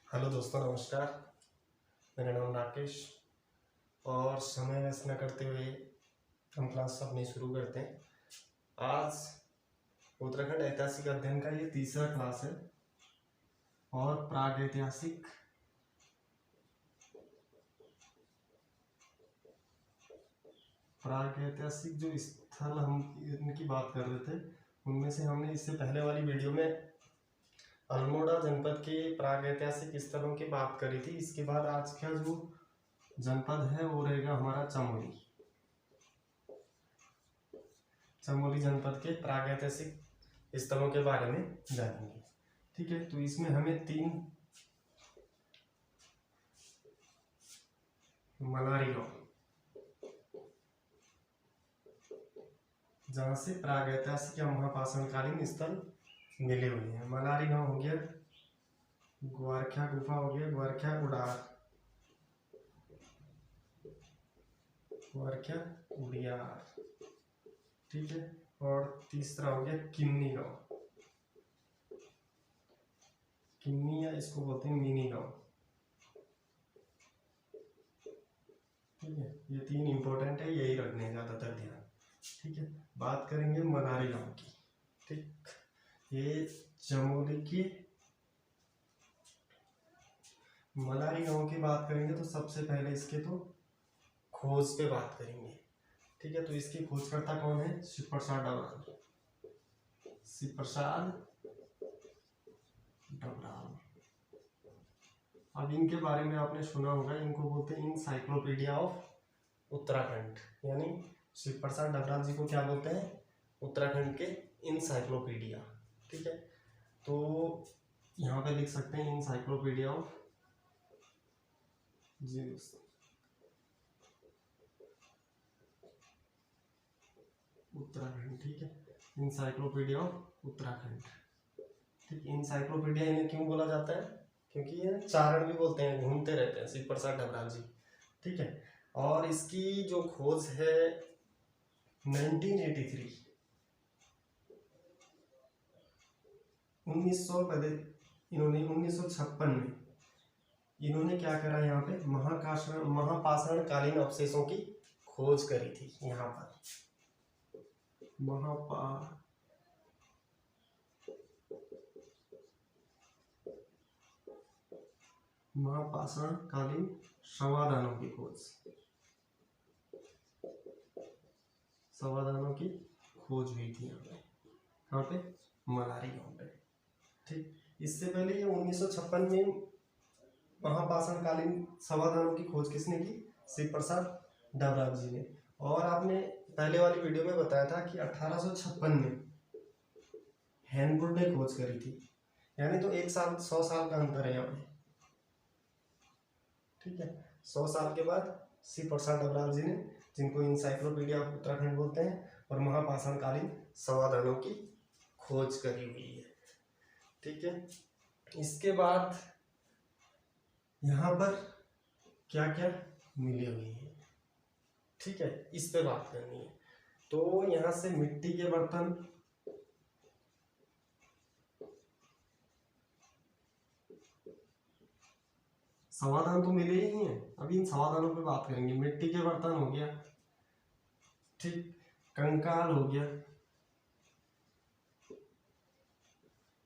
Hello दोस्तों, नमस्कार। मेरा नाम राकेश और समय वेस्ट न करते हुए हम क्लास अपनी शुरू करते हैं। आज उत्तराखंड ऐतिहासिक अध्ययन का ये तीसरा क्लास है और प्रागैतिहासिक जो स्थल हम इनकी बात कर रहे थे, उनमें से हमने इससे पहले वाली वीडियो में अल्मोड़ा जनपद के प्रागैतिहासिक स्थलों की बात करी थी। इसके बाद आज का जो जनपद है वो रहेगा हमारा चमोली जनपद के प्रागैतिहासिक स्थलों के बारे में जानेंगे। ठीक है, तो इसमें हमें 3 मलारी गांव, जहां से प्रागैतिहासिक या महापाषाणकालीन स्थल मिले हुए हैं। मलारी गांव हो गया, ग्वारख्या गुफा हो गया, ग्वारख्या उड़ियार, ठीक है। और तीसरा हो गया किन्नी गांव, किन्नी या इसको बोलते हैं मिनी गांव। ठीक है, ये 3 इंपॉर्टेंट है, यही रखने हैं ज्यादातर ध्यान। ठीक है, बात करेंगे मलारी गांव की। ठीक, ये चमोली की मलारी गांव की बात करेंगे तो सबसे पहले इसके तो खोज पे बात करेंगे। ठीक है, तो इसकी खोजकर्ता कौन है? शिवप्रसाद डबराल। अब इनके बारे में आपने सुना होगा, इनको बोलते हैं इनसाइक्लोपीडिया ऑफ उत्तराखंड। यानी शिवप्रसाद डबराल जी को क्या बोलते हैं? उत्तराखंड के इनसाइक्लोपीडिया। ठीक है, तो यहाँ पे लिख सकते हैं इनसाइक्लोपीडिया ऑफ उत्तराखंड। ठीक है, इनसाइक्लोपीडिया ऑफ उत्तराखंड। ठीक, इनसाइक्लोपीडिया इन्हें क्यों बोला जाता है? क्योंकि ये चारण भी बोलते हैं, घूमते रहते हैं शिवप्रसाद डबराल जी। ठीक है, और इसकी जो खोज है 1983 इन्होंने 1956 में इन्होंने क्या करा, यहाँ पे महापाषाणकालीन अवशेषों की खोज करी थी। यहाँ पर महापाषाणकालीन समाधानों की खोज हुई थी यहाँ पे मलारी गांव पे। ठीक, इससे पहले ये 1956 में महापाषाणकालीन समाधानों की खोज किसने की? शिवप्रसाद डबराल जी ने। और आपने पहले वाली वीडियो में बताया था कि 1856 में हैनवुड ने खोज करी थी। यानी तो 100 साल का अंतर है यहाँ पे। ठीक है, 100 साल के बाद शिवप्रसाद डबराल जी ने, जिनको इनसाइक्लोपीडिया ऑफ उत्तराखंड बोलते हैं, और महापाषाणकालीन समाधानों की खोज करी हुई है। ठीक है, इसके बाद यहाँ पर क्या क्या मिले हुए हैं, ठीक है, इस पे बात करनी है। तो यहाँ से मिट्टी के बर्तन, समाधान तो मिले ही हैं, अभी इन समाधानों पे बात करेंगे। मिट्टी के बर्तन हो गया, ठीक, कंकाल हो गया,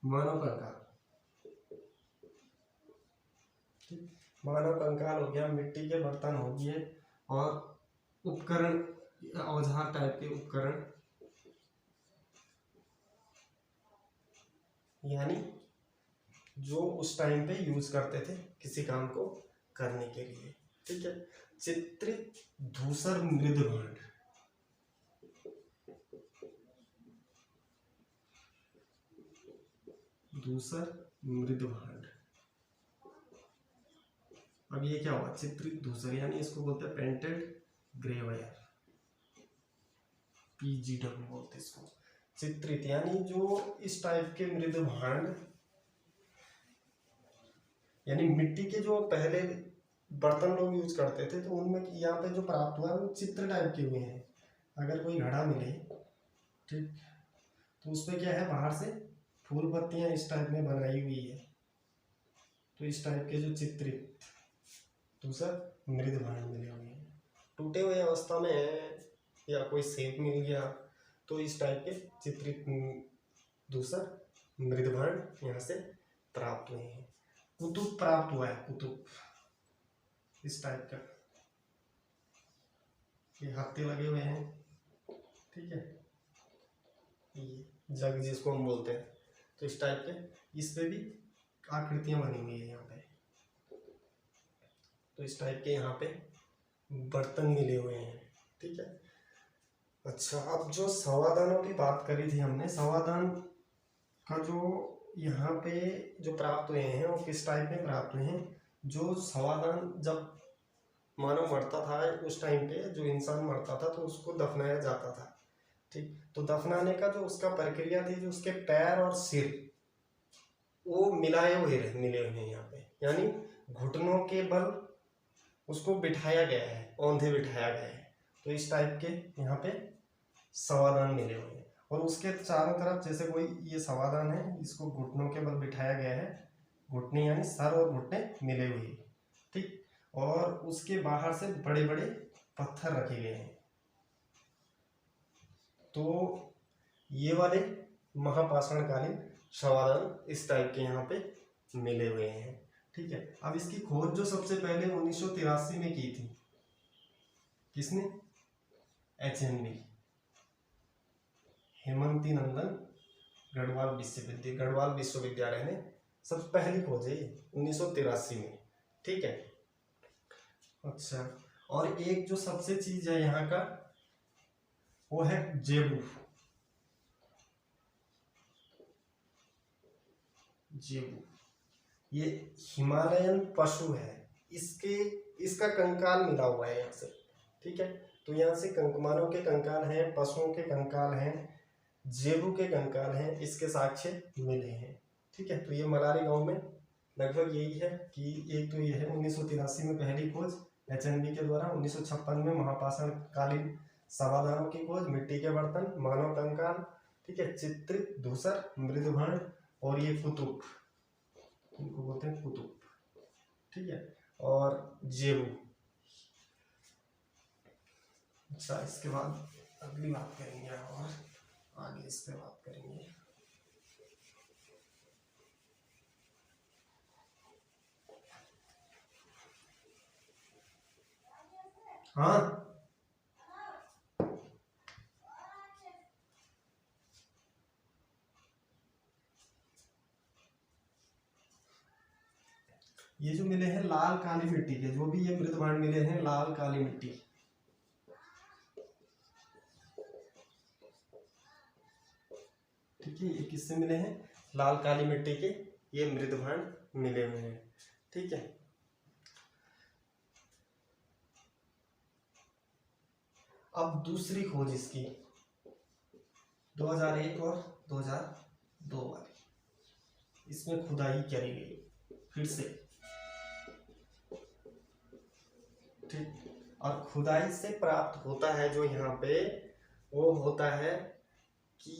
मानव कंकाल, ठीक, मानव कंकाल हो गया, मिट्टी के बर्तन हो गए, और उपकरण, औजार टाइप के उपकरण, यानी जो उस टाइम पे यूज करते थे किसी काम को करने के लिए। ठीक है, चित्रित धूसर मृदभांड, अब ये क्या हुआ? चित्रित धूसर, यानी इसको बोलते हैं पेंटेड ग्रेवायर, PGW बोलते हैं इसको। चित्रित यानी जो इस टाइप के मृदभांड, यानी मिट्टी के जो पहले बर्तन लोग यूज करते थे, तो उनमें यहाँ पे जो प्राप्त हुआ है वो चित्र टाइप के हुए हैं। अगर कोई घड़ा मिले, ठीक, तो उसमें क्या है, बाहर से फूल पत्तियां इस टाइप में बनाई हुई है, तो इस टाइप के जो चित्रित दूसर मृद भांड मिले हुए हैं, टूटे हुए अवस्था में है या कोई शेप मिल गया तो इस टाइप के चित्रित दूसर मृद भांड यहाँ से प्राप्त हुए हैं। कुतुब प्राप्त हुआ है, कुतुब इस टाइप का, ये हत्थे लगे हुए हैं, ठीक है, ये जग जिसको हम बोलते हैं, तो इस टाइप के इस पे भी आकृतियां बनी हुई है यहाँ पे, तो इस टाइप के यहाँ पे बर्तन मिले हुए हैं, ठीक है। अच्छा, अब जो संवादानों की बात करी थी हमने, संवादान का जो यहाँ पे जो प्राप्त हुए हैं वो किस टाइप में प्राप्त हुए हैं, जो संवादान जब मानव मरता था उस टाइम पे, जो इंसान मरता था तो उसको दफनाया जाता था, ठीक, तो दफनाने का जो उसका प्रक्रिया थी, जो उसके पैर और सिर वो मिलाए हुए मिले हुए हैं यहाँ पे, यानी घुटनों के बल उसको बिठाया गया है, औंधे बिठाया गया है, तो इस टाइप के यहाँ पे संवादान मिले हुए हैं। और उसके चारों तरफ जैसे कोई ये संवादान है, इसको घुटनों के बल बिठाया गया है, घुटने यानी सर और घुटने मिले हुए हैं, ठीक, और उसके बाहर से बड़े बड़े पत्थर रखे गए हैं, तो ये वाले महापाषाणकालीन संवादान इस टाइप के यहाँ पे मिले हुए हैं, ठीक है। अब इसकी खोज जो सबसे पहले 1983 में की थी, किसने? HNV, हेमंती नंदन गढ़वाल विश्वविद्यालय ने सबसे पहली खोज है 1983 में, ठीक है। अच्छा, और एक जो सबसे चीज है यहाँ का वो है जेबू। जेबू ये हिमालयन पशु है, इसका कंकाल मिला हुआ है यहाँ से, ठीक है, तो यहाँ से मानव के कंकाल हैं, पशुओं के कंकाल हैं, जेबू के कंकाल हैं, इसके साक्ष्य मिले हैं, ठीक है। तो ये मलारी गांव में लगभग यही है कि एक तो ये है 1983 में पहली खोज HNV के द्वारा, 1956 में महापाषाणकालीन संवादानों की खोज, मिट्टी के बर्तन, मानव कंकाल, ठीक है, चित्रित धूसर मृद भांड, और ये कुतुब, इनको बोलते हैं कुतुब, ठीक है, और जेबू। अच्छा, इसके बाद अगली बात करेंगे और आगे इस पे बात करेंगे। हाँ, ये जो मिले हैं लाल काली मिट्टी के, जो भी ये मृद भांड मिले हैं लाल काली मिट्टी, ठीक है, ये किससे मिले हैं? लाल काली मिट्टी के ये मृद भांड मिले हुए हैं, ठीक है। अब दूसरी खोज इसकी 2001 और 2002 वाली, इसमें खुदाई करी गई फिर से, ठीक, और खुदाई से प्राप्त होता है जो यहाँ पे वो होता है कि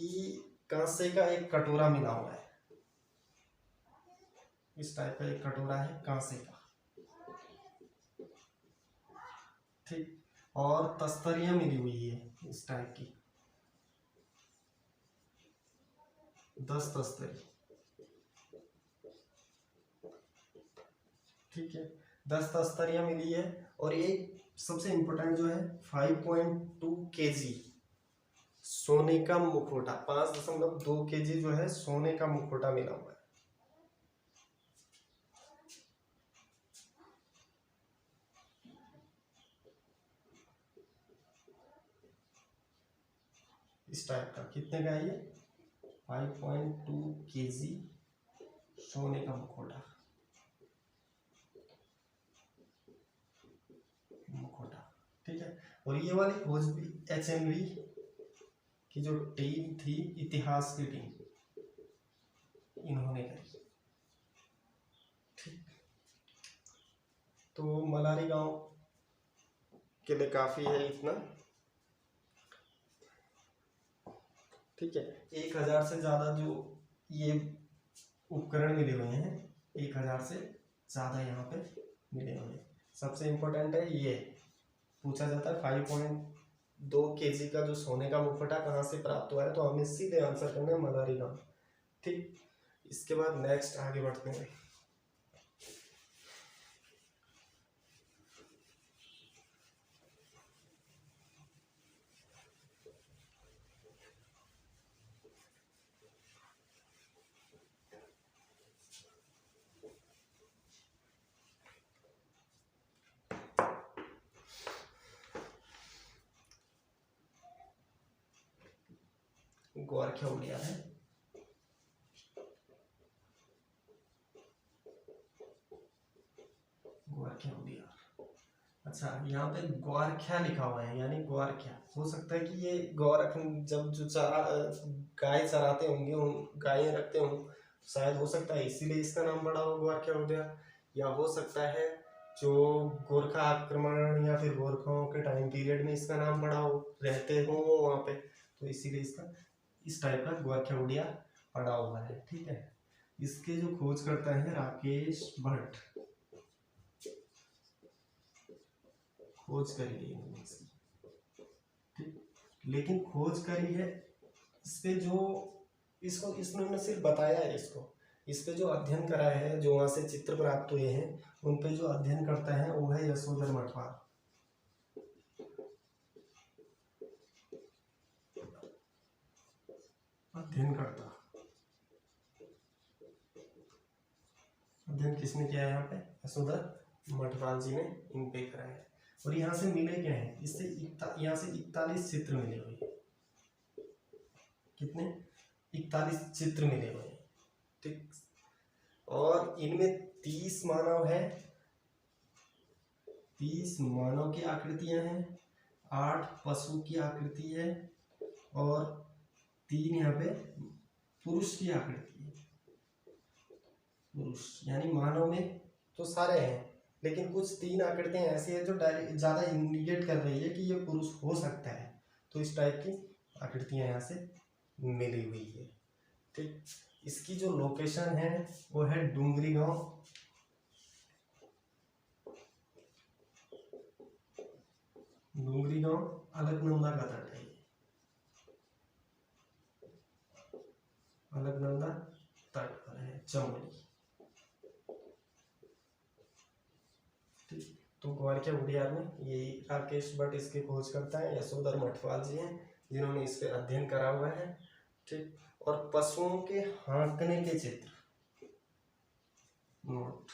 कांसे का एक कटोरा मिला हुआ है, इस टाइप का एक कटोरा है कांसे का, ठीक, और तस्तरियां मिली हुई है इस टाइप की, 10 तस्तरी, ठीक है, 10 तस्तरियां मिली है, और एक सबसे इंपॉर्टेंट जो है 5.2 kg सोने का मुखौटा, 5.2 kg जो है सोने का मुखौटा मिला हुआ है, इस टाइप का। कितने का है ये? 5.2 kg सोने का मुखौटा, ठीक है। और ये वाली खोज भी HNV की जो टीम थी, इतिहास की टीम, इन्होंने करी, ठीक। तो मलारी गांव के लिए काफी है इतना, ठीक है। 1000 से ज्यादा जो ये उपकरण मिले हुए हैं, 1000 से ज़्यादा यहाँ पे मिले हुए। सबसे इम्पोर्टेंट है ये पूछा जाता है 5.2 kg का जो सोने का मुकुटा कहाँ से प्राप्त हुआ है, तो हमें सीधे आंसर करना है मदारी गांव। ठीक, इसके बाद नेक्स्ट आगे बढ़ते हैं। गोरखा उड़िया है, गोरखा उड़िया। अच्छा, यहाँ पे गोरखा लिखा हुआ है, यानी गोरखा हो सकता है कि ये गौरखन जब जो गाय चराते होंगे, गायें रखते हों, शायद हो सकता है इसीलिए इसका नाम पड़ा हो गोरखा उड़िया। या हो सकता है जो गोरखा आक्रमण या फिर गोरखाओं के टाइम पीरियड में इसका नाम पड़ा हो, रहते हो वहाँ पे, तो इसीलिए इसका इस टाइप का गोरखा उड़िया पड़ा हुआ है। ठीक है, इसके जो खोज करता है राकेश भट्ट, खोज करी है इसकी। ठीक, लेकिन खोज करी है इस पे जो इसको इसने सिर्फ बताया है, इसको इस पे जो अध्ययन करा है, जो वहां से चित्र प्राप्त हुए हैं उन पे जो अध्ययन करता है वो है यशोधर मठवाल। अध्ययन करता, अध्ययन किसने किया है यहाँ पे, यशोधर मठवाल जी ने इन पे करा है। और यहाँ से मिले क्या है, इससे यहाँ से 41 चित्र मिले हुए। कितने, 41 चित्र मिले हुए हैं। ठीक, और इनमें 30 मानव है, 30 मानव की आकृतियां हैं, 8 पशु की आकृति है और 3 यहाँ पे पुरुष की आकृति है। पुरुष यानी मानव में तो सारे हैं, लेकिन कुछ 3 आकृतियां ऐसी है जो डायरेक्ट ज़्यादा इंडिकेट कर रही है कि ये पुरुष हो सकता है, तो इस टाइप की आकृतियां यहाँ से मिली हुई है। ठीक, इसकी जो लोकेशन है वो है डुंगरी गांव, डुंगरी गांव अलकनंदा का तट है, अलकनंदा तट पर है, चमोली। ठीक, तो गोरखा उड़िया में ये राकेश भट्ट इसकी खोज करता है, यशोधर मठवाल जी हैं जिन्होंने इस पे अध्ययन करा हुआ है। ठीक, और पशुओं के हाँकने के चित्र नोट,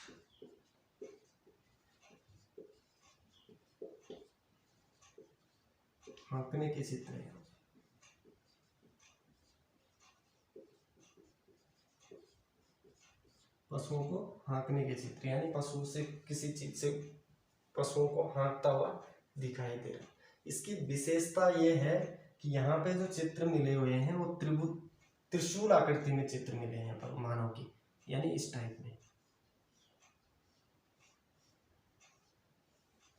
हाँकने के चित्र है, पशुओं को हाँकने के चित्र, यानी पशु से किसी चीज से पशुओं को हाँकता हुआ दिखाई दे रहा है। इसकी विशेषता ये है कि यहाँ पे जो चित्र मिले हुए हैं वो त्रिशूल आकृति में चित्र मिले हैं यहाँ पर मानव की, यानी इस टाइप में।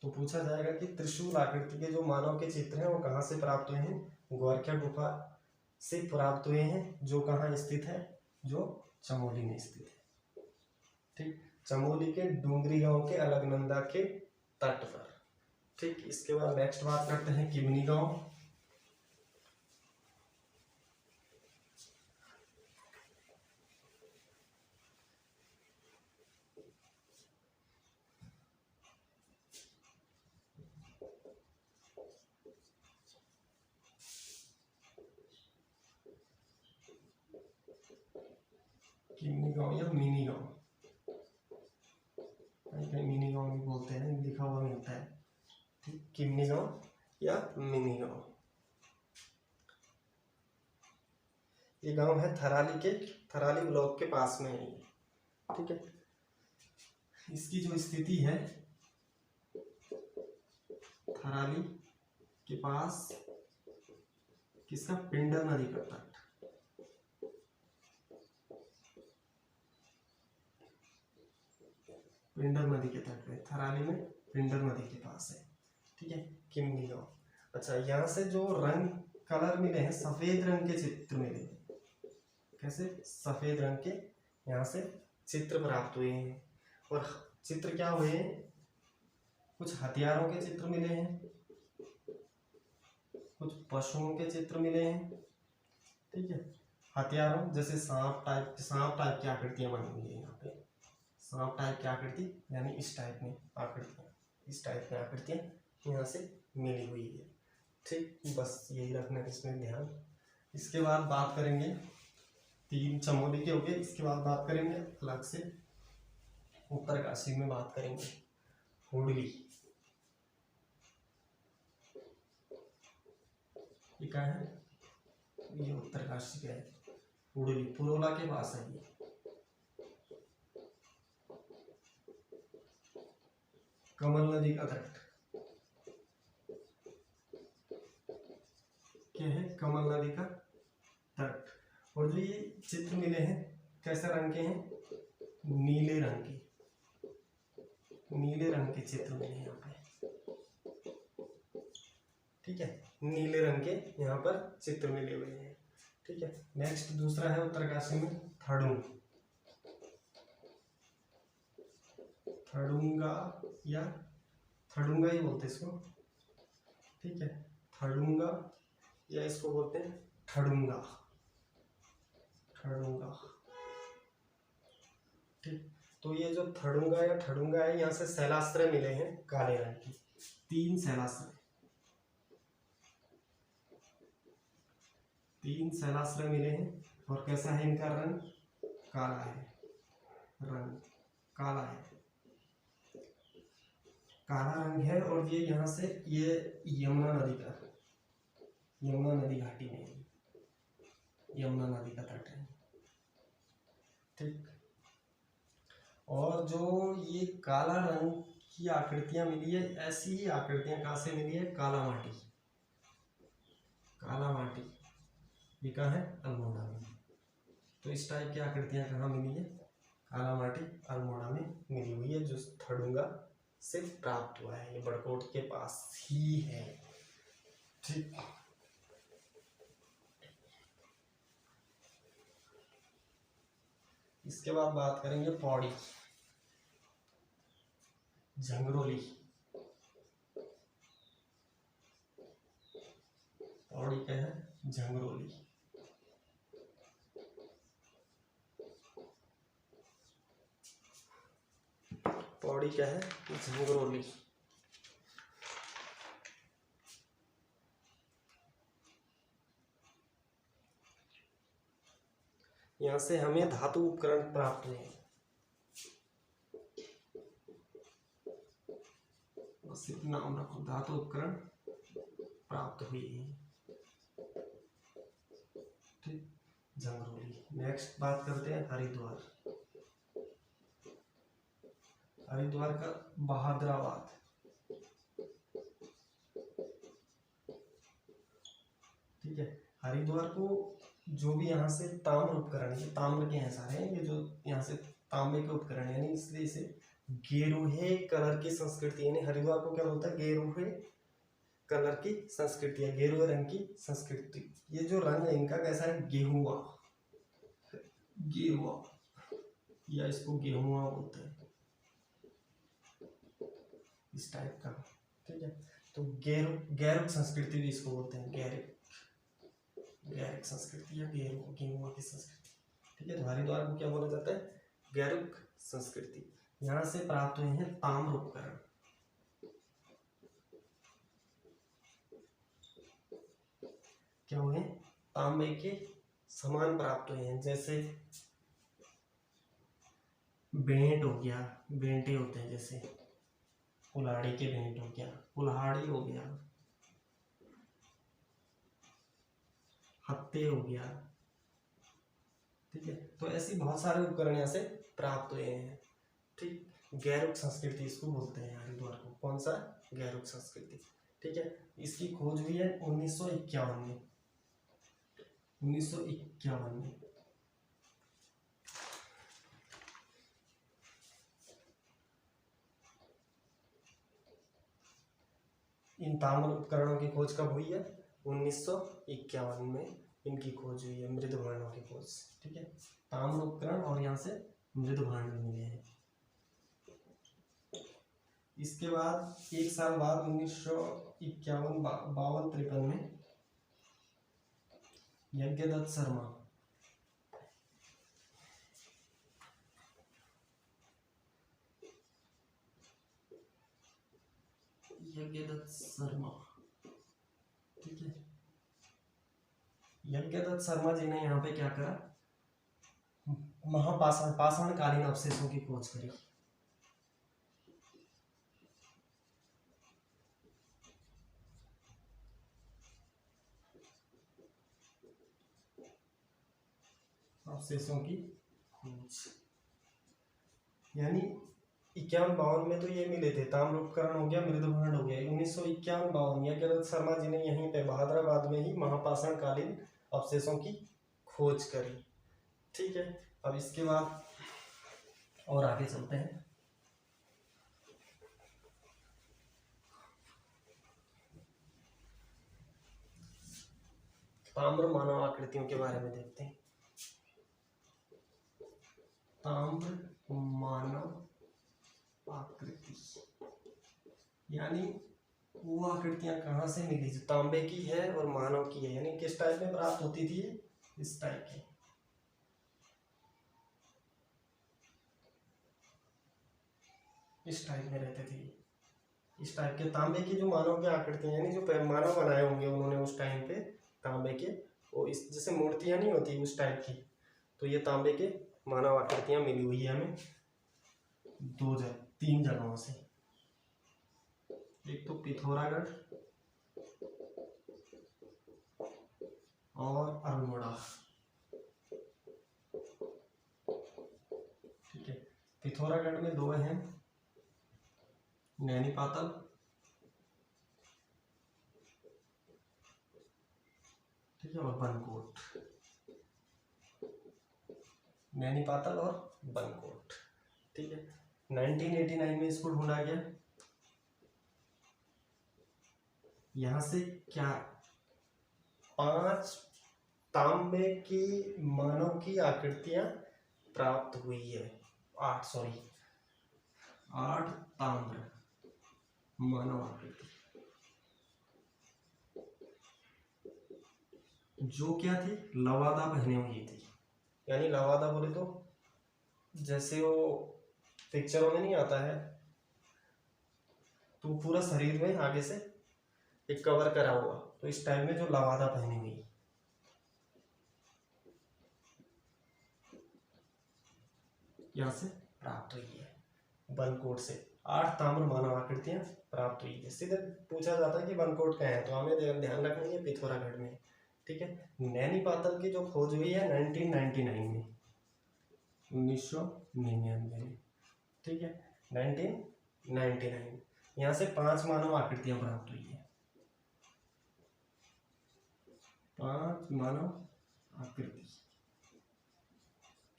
तो पूछा जाएगा कि त्रिशूल आकृति के जो मानव के चित्र हैं वो कहाँ से प्राप्त हुए हैं, गोरखा गुफा से प्राप्त हुए हैं, जो कहाँ स्थित है, जो चमोली में स्थित है। ठीक, चमोली के डुंगरी गांव के अलकनंदा के तट पर। ठीक, इसके बाद नेक्स्ट बात करते हैं किमनी गांव। किमनी गांव या मिनी गांव, कहीं मिनी गांव भी बोलते हैं, लिखा हुआ मिलता है। ठीक, किमनी गांव या मिनी गांव, ये गांव है थराली ब्लॉक के पास में है। ठीक है, इसकी जो स्थिति है थराली के पास किसका, पिंडर नदी का तट, पिंडर नदी के तट पे, थराली में पिंडर नदी के पास है। ठीक है, किमनी गांव। अच्छा, यहाँ से जो रंग कलर मिले हैं, सफेद रंग के चित्र मिले हैं। कैसे, सफेद रंग के यहाँ से चित्र प्राप्त हुए हैं। और चित्र क्या हुए, कुछ हथियारों के चित्र मिले हैं, कुछ पशुओं के चित्र मिले हैं। ठीक है, हथियारों जैसे सांप टाइप की आकृतियां बनी हुई है। यहाँ पे सांप टाइप की आकृति यानी इस टाइप में आकृतियां यहाँ से मिली हुई है। ठीक, बस यही रखना है इसमें ध्यान। इसके बाद बात करेंगे, 3 चमोली के हो गए। इसके बाद बात करेंगे अलग से उत्तरकाशी में बात करेंगे हुडली। ये क्या है, ये उत्तरकाशी का है, हुडली पुरोला के पास है। ये कमल नदी का तट क्या है, कमल नदी का तट। और जो ये चित्र मिले हैं कैसे रंग के हैं, नीले रंग के चित्र मिले हैं यहाँ पे। ठीक है, नीले रंग के यहाँ पर चित्र मिले हुए हैं। ठीक है, नेक्स्ट दूसरा है उत्तरकाशी में थड़ूंगा ही बोलते इसको। ठीक है, थड़ूंगा या इसको बोलते हैं ठड़ूंगा। ठीक, तो ये जो थड़ूंगा है यहाँ से शैलाश्रय मिले हैं काले रंग की, 3 शैलाश्रय मिले हैं। और कैसा है इनका रंग, काला है, काला रंग है। और ये यहाँ से ये यमुना नदी घाटी में, यमुना नदी का तट है। ठीक, और जो ये काला रंग की आकृतियां मिली है, ऐसी ही आकृतियां कहाँ से मिली है, काला माटी ये कहाँ है, अल्मोड़ा में। तो इस टाइप की आकृतियां कहाँ मिली है, काला माटी अल्मोड़ा में मिली हुई है, जो थड़ूंगा से प्राप्त हुआ है। ये बड़कोट के पास ही है। ठीक, इसके बाद बात करेंगे पौड़ी झंगरोली। पौड़ी क्या है, झंगरोली। पौड़ी क्या है, झंगरोली। यहाँ से हमें धातु उपकरण प्राप्त हुए हैं। बस इतना नाम रखो, धातु उपकरण प्राप्त हुए हैं। ठीक, झंगरोली। नेक्स्ट बात करते हैं हरिद्वार का बहादुराबाद। ठीक है, हरिद्वार को जो भी यहाँ से ताम्र उपकरण, ये ताम्र के हैं सारे, ये जो यहाँ से तांबे के उपकरण है, यानी इसलिए इसे गेरुहे कलर की संस्कृति, यानी हरिद्वार को क्या बोलता है, गेरुहे कलर की संस्कृति है, गेरुए रंग की संस्कृति। ये जो रंग है इनका कैसा है, गेहुआ या इसको गेहुआ बोलते हैं, इस टाइप का। ठीक है, तो गैरुक संस्कृति भी इसको बोलते हैं, गैरिक संस्कृति या गेहुआ की संस्कृति। ठीक है, तो हरिद्वार को क्या बोला जाता है, गैरुक संस्कृति। यहाँ से प्राप्त हुए हैं ताम्र उपकरण। क्या हुए, तांबे के सामान प्राप्त हुए हैं, जैसे बेंट हो गया, बेंटे होते हैं जैसे कुल्हाड़ी के बेंट हो गया, कुल्हाड़ी हो गया, हत्ते हो गया। ठीक है, तो ऐसी बहुत सारे उपकरण यहाँ से प्राप्त हुए हैं। ठीक, गैरुक संस्कृति इसको बोलते हैं हरिद्वार को। कौन सा, गैरुक संस्कृति। ठीक है, इसकी खोज हुई है 1951 में। इन ताम्र उपकरणों की खोज कब हुई है, 1951 में इनकी खोज हुई है, मृद भांडों की खोज। ठीक है, ताम्र उपकरण और यहाँ से मृद भांड मिले हैं। इसके बाद एक साल बाद 1951, 52, 53 में यज्ञदत्त शर्मा, ठीक है। यज्ञदत्त शर्मा जी ने यहाँ पे क्या करा, पाषाणकालीन अवशेषों की खोज करी। अवशेषों की खोज यानी 51-52 में तो ये मिले थे, ताम्र उपकरण हो गया, मृदभांड हो गया। 1951-52 यज्ञदत्त शर्मा जी ने यहीं पे बहादुराबाद में ही महापाषाणकालीन अवशेषों की खोज करी। ठीक है, अब इसके बाद और आगे चलते हैं। ताम्र मानव आकृतियों के बारे में देखते हैं। ताम्र मानव आकृति यानी वो आकृतियां कहाँ से मिली जो तांबे की है और मानव की है, यानी किस टाइप में प्राप्त होती थी, इस टाइप की। इस टाइप में रहते थे, इस टाइप के तांबे की जो मानव की आकृतियां, यानी जो मानव बनाए होंगे उन्होंने उस टाइम पे तांबे के, वो इस जैसे मूर्तियां नहीं होती उस टाइप की, तो ये तांबे के मानव आकृतियां मिली हुई है हमें 3 जगहों से। एक तो पिथौरागढ़ और अल्मोड़ा। ठीक है, पिथौरागढ़ में 2 हैं, नैनी पातल ठीक है और बनकोट। नैनी पातल और बनकोट। ठीक है, 1989 में इसको ढूंढा गया। यहां से क्या 5 तांबे की मानव की आकृतियां प्राप्त हुई है। 8 ताम्र मानव आकृति, जो क्या थी, लवादा पहने हुई थी। यानी लवादा बोले तो जैसे वो पिक्चरों में नहीं आता है तो पूरा शरीर में आगे से एक कवर करा हुआ, तो इस टाइप में जो लवादा पहनी हुई यहां से प्राप्त हुई है। बनकोट से 8 ताम्र मानव आकृतियां प्राप्त हुई है। सीधे पूछा जाता है कि बनकोट कहाँ है, तो हमें ध्यान रखना है पिथौरागढ़ में। ठीक है, नैनी पातल की जो खोज हुई है 1999 में, 1999 में। ठीक है, 1999 यहाँ से 5 मानव आकृतियां प्राप्त हुई है। 5 मानव आकृति,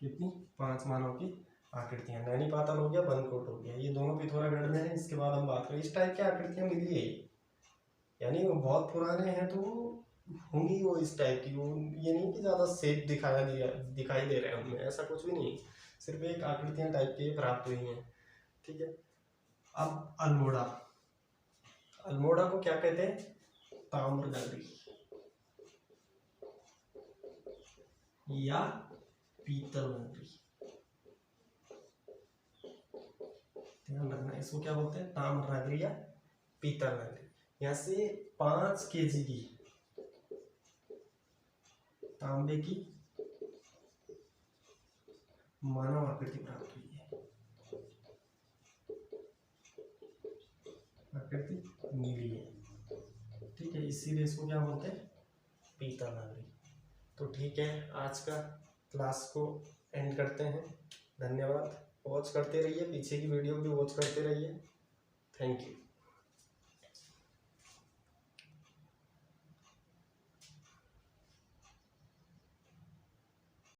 कितनी, 5 मानव की आकृतियां। नैनी पातल हो गया, बनकोट हो गया, ये दोनों पिथौरागढ़ में है। इसके बाद हम बात करें, इस टाइप की आकृतियां मिली है, यानी वो बहुत पुराने हैं तो होंगी वो इस टाइप की। वो ये नहीं कि ज्यादा सेफ दिखाई दे रहे हैं हमें, ऐसा कुछ भी नहीं, सिर्फ एक आकृतियां टाइप की प्राप्त हुई हैं। ठीक है, अब अल्मोड़ा, अल्मोड़ा को क्या कहते हैं, ताम्र नगरी या पीतल नगरी। ध्यान रखना, इसको क्या बोलते हैं, ताम्र नगरी या पीतल नगरी। यहाँ से 5 kg की तांबे की मानव आकृति प्राप्त हुई है, आकृति मिली है। ठीक है, इसीलिए इसको क्या बोलते हैं, पीतल नगरी। तो ठीक है, आज का क्लास को एंड करते हैं। धन्यवाद, वॉच करते रहिए, पीछे की वीडियो भी वॉच करते रहिए। Thank you.